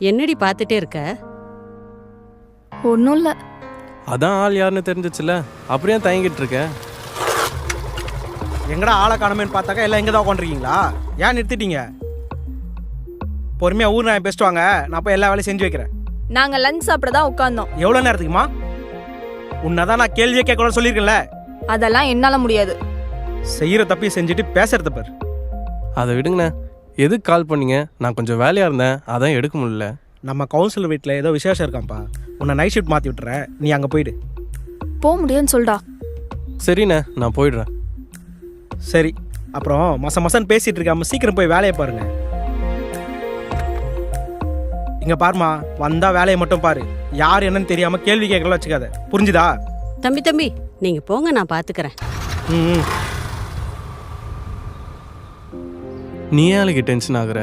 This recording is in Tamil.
என்னடி பார்த்துட்டே இருக்க? ஒன்றும் இல்லை. அதான் ஆள் யாருன்னு தெரிஞ்சிச்சுல, அப்படியே தயங்கிட்டு இருக்க. எங்கடா ஆளை காணுமேன்னு பார்த்தாக்கா எல்லாம் எங்கே தான் உட்காந்துருக்கீங்களா? ஏன் நிறுத்திட்டீங்க? பொறுமையாக ஊர் நான் பேசிட்டு வாங்க, நான் போய் எல்லா வேலையும் செஞ்சு வைக்கிறேன். நாங்கள் லஞ்ச் சாப்பிட தான் உட்காந்தோம். எவ்வளோ நேரத்துக்குமா? உன்னதான் நான் கேள்வியே கேட்கணும்னு சொல்லியிருக்கேன்ல. அதெல்லாம் என்னால் முடியாது. செய்கிற தப்பையும் செஞ்சுட்டு பேசுறத பார். அதை விடுங்கண்ணே, எதுக்கு கால் பண்ணீங்க? நான் கொஞ்சம் வேலையாக இருந்தேன், அதான் எடுக்க முடியல. நம்ம கவுன்சிலர் வீட்டில் ஏதோ விசேஷம் இருக்கான்ப்பா, உன்னை நைட் ஷிஃப்ட் மாற்றி விட்டுறேன், நீ அங்கே போயிடு. போக முடியும்னு சொல்டா. சரிண்ணே, நான் போயிடுறேன். சரி, அப்புறம் மசன்னு பேசிகிட்டு இருக்காம சீக்கிரம் போய் வேலையை பாருங்க. இங்கே பாருமா, வந்தால் வேலையை மட்டும் பாரு. யார் என்னன்னு தெரியாமல் கேள்வி கேட்கலாம் வச்சுக்காத, புரிஞ்சுதா? தம்பி நீங்கள் போங்க, நான் பார்த்துக்கிறேன். ம். நீ ஏன் டென்ஷன் ஆகுற?